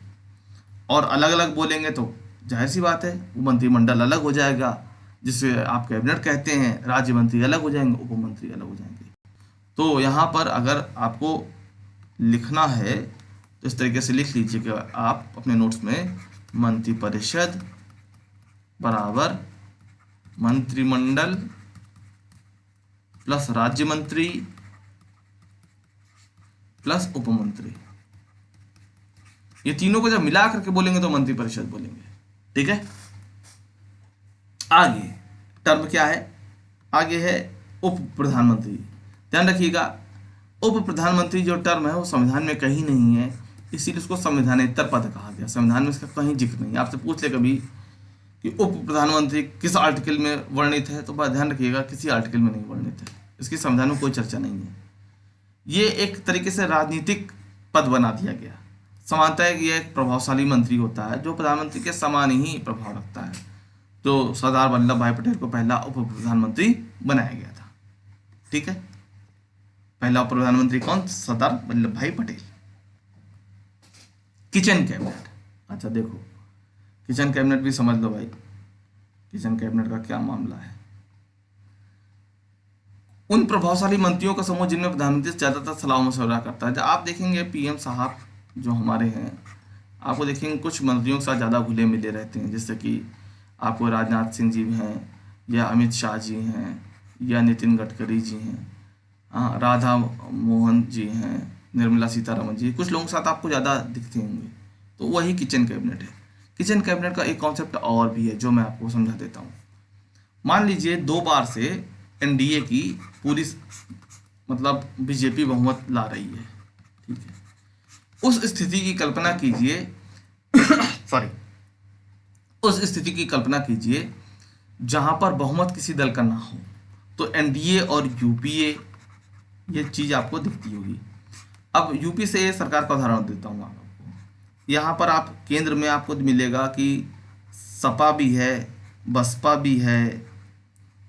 और अलग अलग बोलेंगे तो जाहिर सी बात है वो मंत्रिमंडल अलग हो जाएगा, जिसे आप कैबिनेट कहते हैं। राज्य मंत्री अलग हो जाएंगे, उप मंत्री अलग हो जाएंगे। तो यहाँ पर अगर आपको लिखना है तो इस तरीके से लिख लीजिए कि आप अपने नोट्स में मंत्रिपरिषद बराबर मंत्रिमंडल प्लस राज्य मंत्री प्लस उपमंत्री, ये तीनों को जब मिला करके बोलेंगे तो मंत्रिपरिषद बोलेंगे। ठीक है, आगे टर्म क्या है, आगे है उप प्रधानमंत्री। ध्यान रखिएगा, उप प्रधानमंत्री जो टर्म है वो संविधान में कहीं नहीं है, इसीलिए उसको संविधानेतर पद कहा गया। संविधान में इसका कहीं जिक्र नहीं है। आपसे पूछ ले कभी कि उप प्रधानमंत्री किस आर्टिकल में वर्णित है, तो बस ध्यान रखिएगा किसी आर्टिकल में नहीं वर्णित है, इसकी संविधान में कोई चर्चा नहीं है। ये एक तरीके से राजनीतिक पद बना दिया गया। समानता है कि यह एक प्रभावशाली मंत्री होता है जो प्रधानमंत्री के समान ही प्रभाव रखता है। तो सरदार वल्लभ भाई पटेल को पहला उप प्रधानमंत्री बनाया गया था। ठीक है, पहला उप प्रधानमंत्री कौन? सरदार वल्लभ भाई पटेल। किचन कैबिनेट, अच्छा देखो किचन कैबिनेट भी समझ लो भाई, किचन कैबिनेट का क्या मामला है। उन प्रभावशाली मंत्रियों का समूह जिनमें प्रधानमंत्री से ज्यादातर सलाह मशवरा करता है। जब आप देखेंगे पीएम साहब जो हमारे हैं, आपको देखेंगे कुछ मंत्रियों के साथ ज़्यादा घुले मिले रहते हैं, जैसे कि आपको राजनाथ सिंह जी हैं, या अमित शाह जी हैं, या नितिन गडकरी जी हैं, हाँ राधा मोहन जी हैं, निर्मला सीतारमन जी, कुछ लोगों के साथ आपको ज़्यादा दिखते होंगे। तो वही किचन कैबिनेट है। किचन कैबिनेट का एक कॉन्सेप्ट और भी है जो मैं आपको समझा देता हूँ। मान लीजिए 2 बार से एनडीए की पूरी मतलब बीजेपी बहुमत ला रही है। ठीक है, उस स्थिति की कल्पना कीजिए सॉरी उस स्थिति की कल्पना कीजिए जहां पर बहुमत किसी दल का ना हो, तो एनडीए और यूपीए ये चीज आपको दिखती होगी। अब यूपी से सरकार का उदाहरण देता हूँ आपको। यहाँ पर आप केंद्र में आपको मिलेगा कि सपा भी है, बसपा भी है,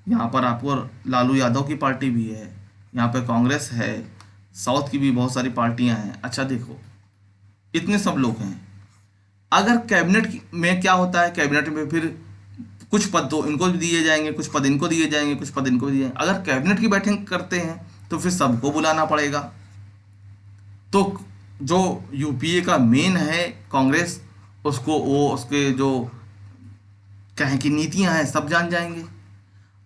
यहाँ पर आपको लालू यादव की पार्टी भी है, यहाँ पर कांग्रेस है, साउथ की भी बहुत सारी पार्टियां हैं। अच्छा देखो, इतने सब लोग हैं। अगर कैबिनेट में क्या होता है, कैबिनेट में फिर कुछ पद तो इनको भी दिए जाएंगे, कुछ पद इनको दिए जाएंगे, कुछ पद इनको दिए जाएंगे। अगर कैबिनेट की बैठक करते हैं तो फिर सबको बुलाना पड़ेगा। तो जो यूपीए का मेन है कांग्रेस, उसको वो उसके जो कहें की नीतियां हैं सब जान जाएंगे।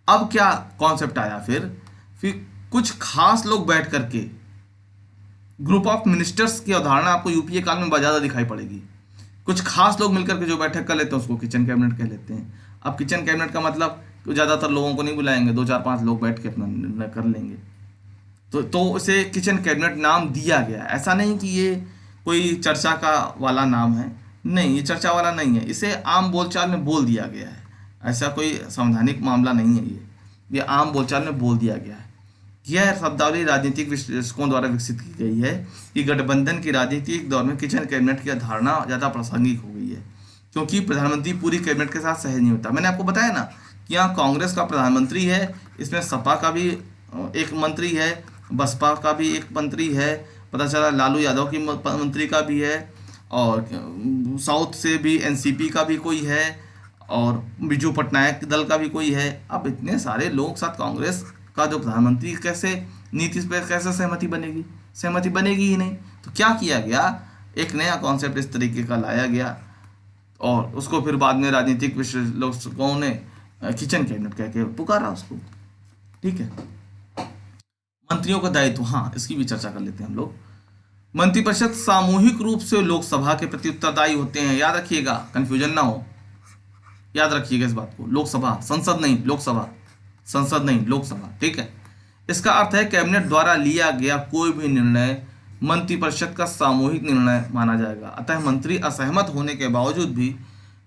अब क्या कॉन्सेप्ट आया, फिर कुछ खास लोग बैठ करके ग्रुप ऑफ मिनिस्टर्स की अवधारणा आपको यूपीए काल में ज़्यादा दिखाई पड़ेगी। कुछ खास लोग मिलकर के जो बैठक कर लेते हैं उसको किचन कैबिनेट कह लेते हैं। अब किचन कैबिनेट का मतलब ज़्यादातर लोगों को नहीं बुलाएंगे, 2 4 5 लोग बैठ के अपना निर्णय कर लेंगे। तो इसे किचन कैबिनेट नाम दिया गया। ऐसा नहीं कि ये कोई चर्चा का वाला नाम है, नहीं, ये चर्चा वाला नहीं है, इसे आम बोलचाल में बोल दिया गया है। ऐसा कोई संवैधानिक मामला नहीं है, ये आम बोलचाल में बोल दिया गया है। यह शब्दावली राजनीतिक विश्लेषकों द्वारा विकसित की गई है कि गठबंधन की राजनीतिक दौर में किचन कैबिनेट की अवधारणा ज़्यादा प्रासंगिक हो गई है, क्योंकि प्रधानमंत्री पूरी कैबिनेट के साथ सहज नहीं होता। मैंने आपको बताया ना कि यहाँ कांग्रेस का प्रधानमंत्री है, इसमें सपा का भी एक मंत्री है, बसपा का भी एक मंत्री है, पता चला लालू यादव की मंत्री का भी है, और साउथ से भी एनसीपी का भी कोई है, और बिजू पटनायक दल का भी कोई है। अब इतने सारे लोग साथ कांग्रेस का जो प्रधानमंत्री कैसे नीति पर कैसे सहमति बनेगी? सहमति बनेगी ही नहीं। तो क्या किया गया, एक नया कॉन्सेप्ट इस तरीके का लाया गया, और उसको फिर बाद में राजनीतिक विश्लेषकों ने किचन कैबिनेट कह के पुकारा उसको। ठीक है, मंत्रियों का दायित्व, हाँ इसकी भी चर्चा कर लेते हैं हम लोग। मंत्रिपरिषद सामूहिक रूप से लोकसभा के प्रति उत्तरदायी होते हैं। याद रखिएगा, कंफ्यूजन ना हो, याद रखिएगा इस बात को। लोकसभा, संसद नहीं लोकसभा, संसद नहीं लोकसभा। ठीक है, इसका अर्थ है कैबिनेट द्वारा लिया गया कोई भी निर्णय मंत्रिपरिषद का सामूहिक निर्णय माना जाएगा। अतः मंत्री असहमत होने के बावजूद भी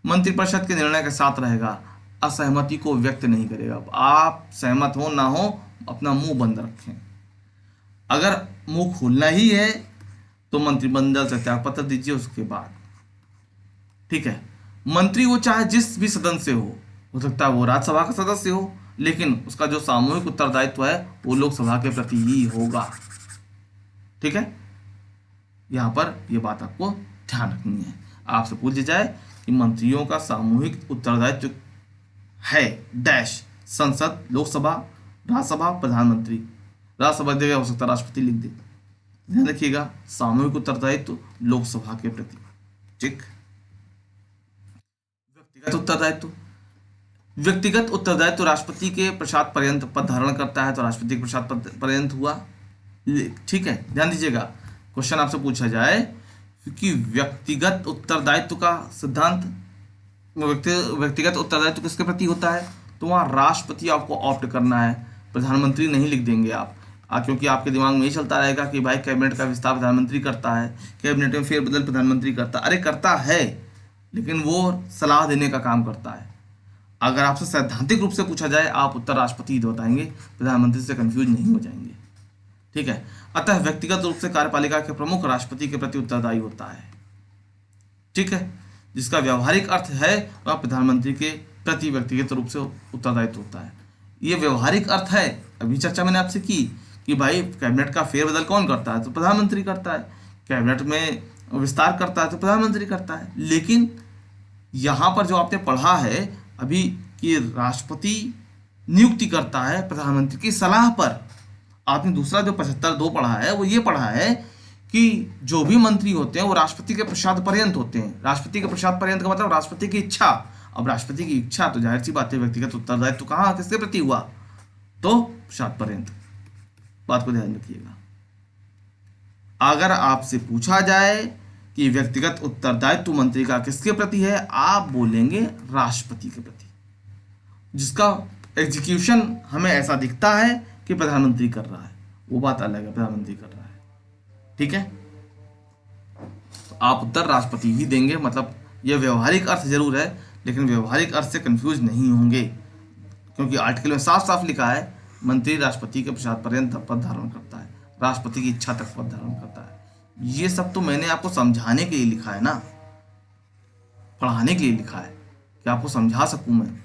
मंत्रिपरिषद के निर्णय के साथ रहेगा, असहमति को व्यक्त नहीं करेगा। आप सहमत हो ना हो, अपना मुंह बंद रखें। अगर मुंह खोलना ही है तो मंत्रिमंडल से त्यागपत्र दीजिए उसके बाद। ठीक है, मंत्री वो चाहे जिस भी सदन से हो सकता है वो राज्यसभा का सदस्य हो, लेकिन उसका जो सामूहिक उत्तरदायित्व है वो लोकसभा के प्रति ही होगा। ठीक है, यहाँ पर ये बात आपको ध्यान रखनी है। आपसे पूछा जाए कि मंत्रियों का सामूहिक उत्तरदायित्व है डैश संसद, लोकसभा, राज्यसभा, प्रधानमंत्री। राज्यसभा जगह हो सकता है राष्ट्रपति लिख दे। ध्यान रखिएगा, सामूहिक उत्तरदायित्व लोकसभा के प्रति। ठीक। व्यक्तिगत उत्तरदायित्व, व्यक्तिगत उत्तरदायित्व राष्ट्रपति के प्रसाद पर्यंत पद धारण करता है, तो राष्ट्रपति के प्रसाद पर्यंत हुआ। ठीक है, ध्यान दीजिएगा, क्वेश्चन आपसे पूछा जाए कि व्यक्तिगत उत्तरदायित्व का सिद्धांत, व्यक्तिगत उत्तरदायित्व किसके प्रति होता है, तो वहाँ राष्ट्रपति आपको ऑप्ट करना है, प्रधानमंत्री नहीं लिख देंगे आप। क्योंकि आपके दिमाग में ये चलता रहेगा कि भाई कैबिनेट का विस्तार प्रधानमंत्री करता है, कैबिनेट में फेरबदल प्रधानमंत्री करता है। अरे करता है, लेकिन वो सलाह देने का काम करता है। अगर आपसे सैद्धांतिक रूप से पूछा जाए, आप उत्तर राष्ट्रपति ही बताएंगे, प्रधानमंत्री से कंफ्यूज नहीं हो जाएंगे। ठीक है, अतः व्यक्तिगत रूप से कार्यपालिका के प्रमुख राष्ट्रपति के प्रति उत्तरदायी होता है। ठीक है, जिसका व्यावहारिक अर्थ है वह प्रधानमंत्री के प्रति व्यक्तिगत रूप से उत्तरदायित्व होता है। ये व्यवहारिक अर्थ है। अभी चर्चा मैंने आपसे की कि भाई कैबिनेट का फेरबदल कौन करता है, तो प्रधानमंत्री करता है। कैबिनेट में विस्तार करता है तो प्रधानमंत्री करता है। लेकिन यहाँ पर जो आपने पढ़ा है अभी कि राष्ट्रपति नियुक्ति करता है प्रधानमंत्री की सलाह पर, आपने दूसरा जो 75(2) पढ़ा है वो ये पढ़ा है कि जो भी मंत्री होते हैं वो राष्ट्रपति के प्रसाद पर्यंत होते हैं। राष्ट्रपति के प्रसाद पर्यंत का मतलब राष्ट्रपति की इच्छा। अब राष्ट्रपति की इच्छा तो जाहिर सी बात है व्यक्तिगत उत्तरदायित्व तो कहाँ किसके प्रति हुआ, तो प्रसाद पर्यंत। बात को ध्यान रखिएगा। अगर आपसे पूछा जाए कि व्यक्तिगत उत्तरदायित्व मंत्री का किसके प्रति है, आप बोलेंगे राष्ट्रपति के प्रति, जिसका एग्जीक्यूशन हमें ऐसा दिखता है कि प्रधानमंत्री कर रहा है, वो बात अलग है, प्रधानमंत्री कर रहा है। ठीक है, तो आप उत्तर राष्ट्रपति ही देंगे। मतलब यह व्यवहारिक अर्थ जरूर है, लेकिन व्यवहारिक अर्थ से कंफ्यूज नहीं होंगे, क्योंकि आर्टिकल में साफ साफ लिखा है मंत्री राष्ट्रपति के प्रसाद पर्यंत पद धारण करता है, राष्ट्रपति की इच्छा तक पद धारण करता है। ये सब तो मैंने आपको समझाने के लिए लिखा है ना, पढ़ाने के लिए लिखा है कि आपको समझा सकूं, मैं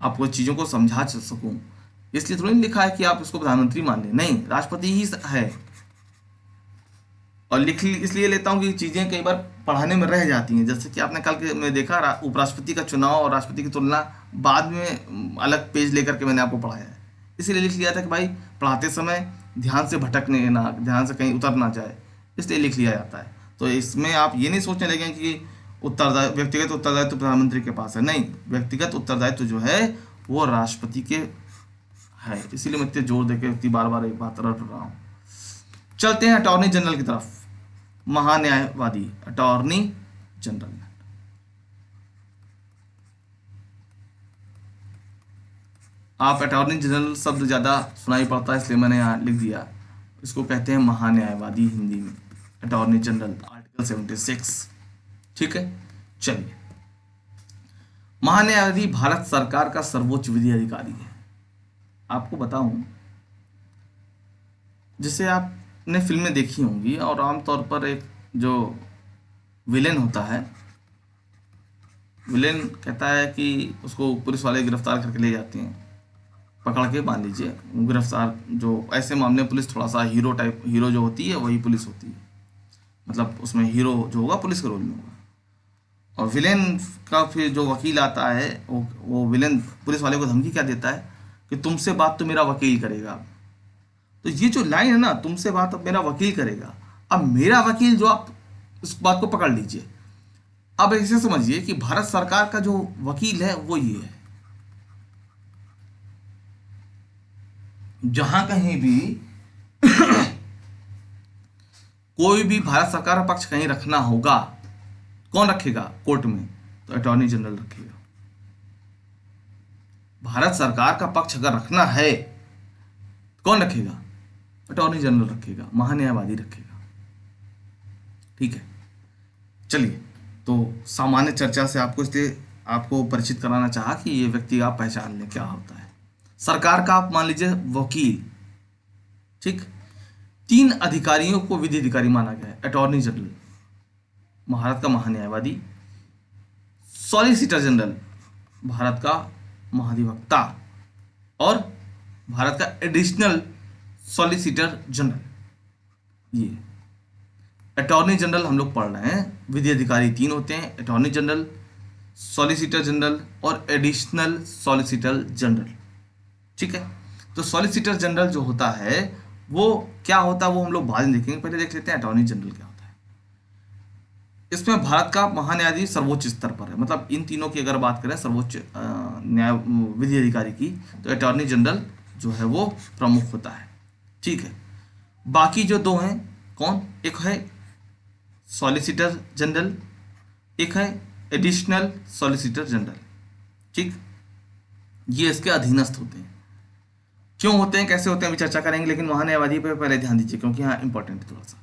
आपको चीज़ों को समझा सकूं। इसलिए थोड़ी लिखा है कि आप इसको प्रधानमंत्री मान लें, नहीं, राष्ट्रपति ही है। और लिख इसलिए लेता हूं कि चीज़ें कई बार पढ़ाने में रह जाती हैं। जैसे कि आपने कल के में देखा उपराष्ट्रपति का चुनाव और राष्ट्रपति की तुलना बाद में अलग पेज लेकर के मैंने आपको पढ़ाया है। इसलिए लिख लिया था कि भाई पढ़ाते समय ध्यान से भटकने ना, ध्यान से कहीं उतर ना जाए, इसलिए लिख लिया जाता है। तो इसमें आप ये नहीं सोचने लगे कि व्यक्तिगत उत्तरदायित्व प्रधानमंत्री के पास है, नहीं, व्यक्तिगत उत्तरदायित्व जो है वो राष्ट्रपति के है। इसीलिए मैं इतने जोर देकर इतनी बार बार एक बात रट रहा हूँ। चलते हैं अटॉर्नी जनरल की तरफ। महान्यायवादी, अटॉर्नी जनरल। आप अटॉर्नी जनरल शब्द ज़्यादा सुनाई पड़ता है, इसलिए मैंने यहाँ लिख दिया। इसको कहते हैं महान्यायवादी हिंदी में, अटॉर्नी जनरल, आर्टिकल 76। ठीक है, चलिए। महान्यायवादी भारत सरकार का सर्वोच्च विधि अधिकारी है। आपको बताऊं, जैसे आपने फिल्में देखी होंगी और आमतौर पर एक जो विलेन होता है, विलेन कहता है कि उसको पुलिस वाले गिरफ्तार करके ले जाते हैं, पकड़ के, मान लीजिए गिरफ्तार। जो ऐसे मामले में पुलिस थोड़ा सा हीरो टाइप, हीरो जो होती है वही पुलिस होती है, मतलब उसमें हीरो जो होगा पुलिस के रोल में होगा। और विलेन का फिर जो वकील आता है, वो विलेन पुलिस वाले को धमकी क्या देता है कि तुमसे बात तो मेरा वकील करेगा। तो ये जो लाइन है ना, तुमसे बात अब मेरा वकील करेगा, अब मेरा वकील जो, आप इस बात को पकड़ लीजिए। अब ऐसे समझिए कि भारत सरकार का जो वकील है वो ये है। जहां कहीं भी कोई भी भारत सरकार का पक्ष कहीं रखना होगा, कौन रखेगा कोर्ट में, तो अटॉर्नी जनरल रखेगा। भारत सरकार का पक्ष अगर रखना है कौन रखेगा, अटॉर्नी जनरल रखेगा, महान्यायवादी रखेगा। ठीक है, चलिए। तो सामान्य चर्चा से आपको इसलिए आपको परिचित कराना चाहा कि ये व्यक्ति आप पहचान लें क्या होता है। सरकार का आप मान लीजिए वकील, ठीक। 3 अधिकारियों को विधि अधिकारी माना गया है, अटॉर्नी जनरल, भारत का महान्यायवादी, सॉलिसिटर जनरल, भारत का महाधिवक्ता, और भारत का एडिशनल सॉलिसिटर जनरल। ये अटॉर्नी जनरल हम लोग पढ़ रहे हैं, विधि अधिकारी 3 होते हैं, अटॉर्नी जनरल, सॉलिसिटर जनरल और एडिशनल सॉलिसिटर जनरल। ठीक है, तो सॉलिसिटर जनरल जो होता है वो क्या होता है वो हम लोग बाद में देखेंगे, पहले देख लेते हैं अटॉर्नी जनरल क्या होता है। इसमें भारत का महान्यायाधीश सर्वोच्च स्तर पर है, मतलब इन तीनों की अगर बात करें सर्वोच्च न्याय विधि अधिकारी की, तो अटॉर्नी जनरल जो है वो प्रमुख होता है। ठीक है, बाकी जो दो हैं कौन, एक है सॉलिसिटर जनरल, एक है एडिशनल सॉलिसिटर जनरल। ठीक, ये इसके अधीनस्थ होते हैं। क्यों होते हैं, कैसे होते हैं, अभी चर्चा करेंगे, लेकिन महान्यायवादी पे पहले ध्यान दीजिए क्योंकि यहाँ इंपॉर्टेंट है थोड़ा सा।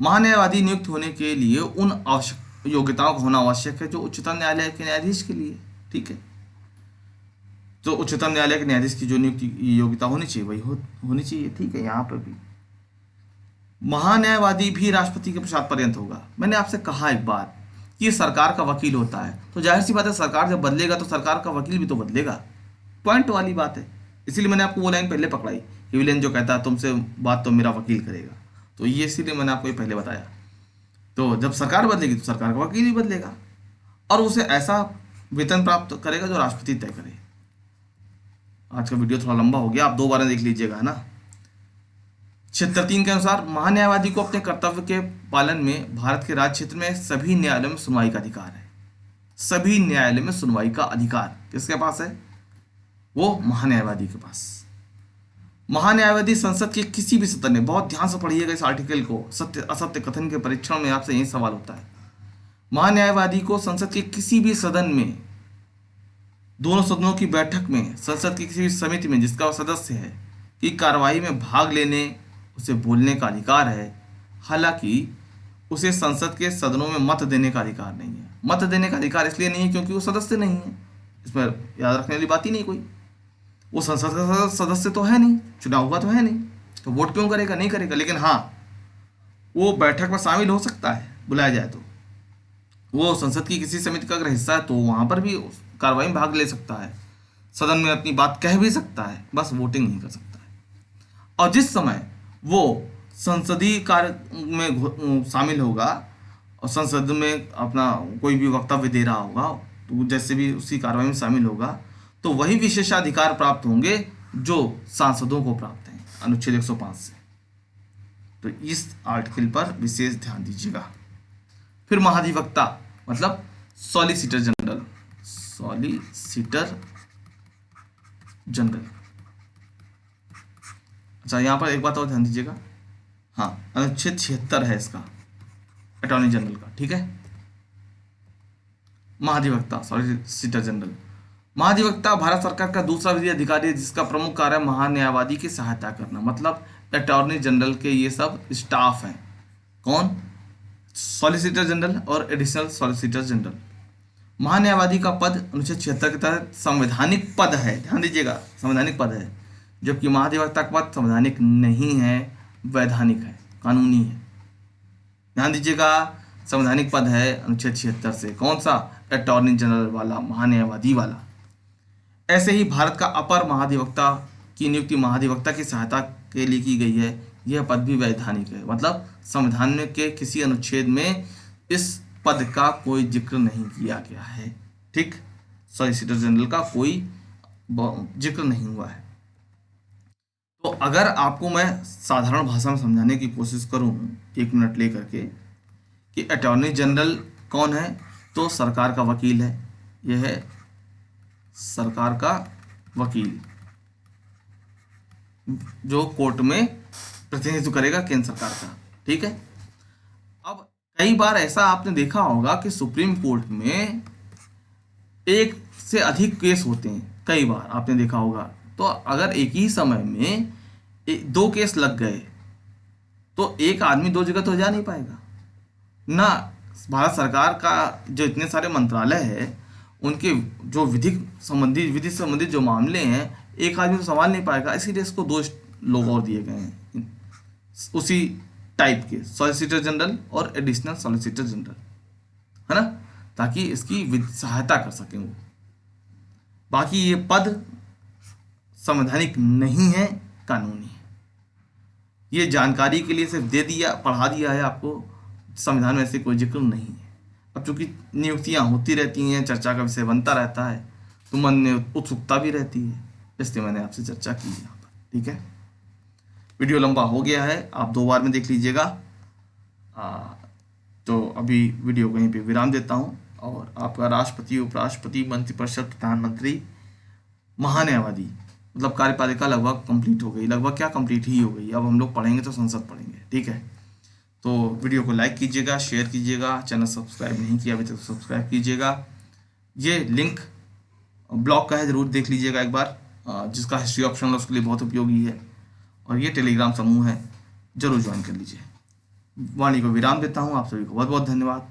महान्यायवादी नियुक्त होने के लिए उन आवश्यक योग्यताओं का होना आवश्यक है जो उच्चतम न्यायालय के न्यायाधीश के लिए। ठीक है, तो उच्चतम न्यायालय के न्यायाधीश की जो नियुक्ति योग्यता होनी चाहिए वही होनी चाहिए। ठीक है, यहाँ पर भी महान्यायवादी भी राष्ट्रपति के प्रसाद पर्यंत होगा। मैंने आपसे कहा एक बात कि ये सरकार का वकील होता है, तो जाहिर सी बात है सरकार जब बदलेगा तो सरकार का वकील भी तो बदलेगा, पॉइंट वाली बात है। इसीलिए मैंने आपको वो लाइन पहले पकड़ाई कि विलेन जो कहता है तुमसे बात तो मेरा वकील करेगा, तो ये इसीलिए मैंने आपको ये पहले बताया। तो जब सरकार बदलेगी तो सरकार का वकील भी बदलेगा और उसे ऐसा वेतन प्राप्त करेगा जो राष्ट्रपति तय करे। आज का वीडियो थोड़ा लंबा हो गया, आप 2 बार देख लीजिएगा, है ना। क्षेत्र 3 के अनुसार महान्यायवादी को अपने कर्तव्य के पालन में भारत के राज्य क्षेत्र में सभी न्यायालयों में सुनवाई का अधिकार है। सभी न्यायालय में सुनवाई का अधिकार किसके पास है, वो महान्यायवादी के पास। महान्यायवादी संसद के किसी भी सदन में, बहुत ध्यान से पढ़िएगा इस आर्टिकल को, सत्य असत्य कथन के परीक्षण में आपसे यही सवाल होता है। महान्यायवादी को संसद के किसी भी सदन में, दोनों सदनों की बैठक में, संसद की किसी भी समिति में जिसका वो सदस्य है की कार्रवाई में भाग लेने, उसे बोलने का अधिकार है। हालांकि उसे संसद के सदनों में मत देने का अधिकार नहीं है। मत देने का अधिकार इसलिए नहीं है क्योंकि वो सदस्य नहीं है, इसमें याद रखने वाली बात ही नहीं कोई। वो संसद का सदस्य तो है नहीं, चुनाव हुआ तो है नहीं, तो वोट क्यों करेगा, नहीं करेगा। लेकिन हाँ, वो बैठक में शामिल हो सकता है बुलाया जाए तो। वो संसद की किसी समिति का अगर हिस्सा है तो वहाँ पर भी कार्रवाई में भाग ले सकता है, सदन में अपनी बात कह भी सकता है, बस वोटिंग नहीं कर सकता है। और जिस समय वो संसदीय कार्य में शामिल होगा और संसद में अपना कोई भी वक्तव्य दे रहा होगा, तो जैसे भी उसी कार्रवाई में शामिल होगा, तो वही विशेषाधिकार प्राप्त होंगे जो सांसदों को प्राप्त हैं अनुच्छेद 105 से। तो इस आर्टिकल पर विशेष ध्यान दीजिएगा। फिर महाधिवक्ता मतलब सॉलिसिटर जनरल, सॉलिसिटर जनरल। अच्छा, यहाँ पर एक बात और ध्यान दीजिएगा, हाँ, अनुच्छेद 76 है इसका, अटॉर्नी जनरल का। ठीक है, महाधिवक्ता सॉलिसिटर जनरल। महाधिवक्ता भारत सरकार का दूसरा विधि अधिकारी है जिसका प्रमुख कार्य महान्यायवादी की सहायता करना। मतलब अटॉर्नी जनरल के ये सब स्टाफ हैं, कौन, सॉलिसिटर जनरल और एडिशनल सॉलिसिटर जनरल। महान्यायवादी का पद अनुच्छेद 76 के तहत संवैधानिक पद है, ध्यान दीजिएगा, संवैधानिक पद है, जबकि महाधिवक्ता का पद संवैधानिक नहीं है, वैधानिक है, कानूनी है। ध्यान दीजिएगा, संवैधानिक पद है अनुच्छेद 76 से, कौन सा, अटॉर्नी जनरल वाला, महान्यायवादी वाला। ऐसे ही भारत का अपर महाधिवक्ता की नियुक्ति महाधिवक्ता की सहायता के लिए की गई है, यह पद भी वैधानिक है। मतलब संविधान के किसी अनुच्छेद में इस पद का कोई जिक्र नहीं किया गया है। ठीक, सॉलिसिटर जनरल का कोई जिक्र नहीं हुआ है। तो अगर आपको मैं साधारण भाषा में समझाने की कोशिश करूं 1 मिनट लेकर के कि अटॉर्नी जनरल कौन है, तो सरकार का वकील है, यह है सरकार का वकील जो कोर्ट में प्रतिनिधित्व करेगा केंद्र सरकार का। ठीक है, अब कई बार ऐसा आपने देखा होगा कि सुप्रीम कोर्ट में एक से अधिक केस होते हैं, कई बार आपने देखा होगा। तो अगर एक ही समय में 2 केस लग गए तो एक आदमी 2 जगह तो जा नहीं पाएगा ना। भारत सरकार का जो इतने सारे मंत्रालय है, उनके जो विधि संबंधित जो मामले हैं, एक आदमी तो संभाल नहीं पाएगा। इसीलिए इसको 2 लोग और दिए गए हैं उसी टाइप के, सॉलिसिटर जनरल और एडिशनल सॉलिसिटर जनरल, है ना, ताकि इसकी सहायता कर सकें वो। बाकी ये पद संवैधानिक नहीं है, कानूनी है। ये जानकारी के लिए सिर्फ दे दिया, पढ़ा दिया है आपको, संविधान में ऐसे कोई जिक्र नहीं है। अब चूंकि नियुक्तियां होती रहती हैं, चर्चा का विषय बनता रहता है, तो मन में उत्सुकता भी रहती है, इसलिए मैंने आपसे चर्चा की यहाँ पर। ठीक है, वीडियो लंबा हो गया है, आप 2 बार में देख लीजिएगा। तो अभी वीडियो को यहीं पे विराम देता हूँ, और आपका राष्ट्रपति, उपराष्ट्रपति, मंत्रिपरिषद, प्रधानमंत्री, महान्यायवादी मतलब कार्यपालिका लगभग कंप्लीट हो गई, लगभग क्या कंप्लीट ही हो गई। अब हम लोग पढ़ेंगे तो संसद पढ़ेंगे। ठीक है, तो वीडियो को लाइक कीजिएगा, शेयर कीजिएगा, चैनल सब्सक्राइब नहीं किया अभी तक तो सब्सक्राइब कीजिएगा। ये लिंक ब्लॉग का है, ज़रूर देख लीजिएगा एक बार, जिसका हिस्ट्री ऑप्शन है उसके लिए बहुत उपयोगी है। और ये टेलीग्राम समूह है, जरूर ज्वाइन कर लीजिए। वाणी को विराम देता हूँ, आप सभी को बहुत बहुत धन्यवाद।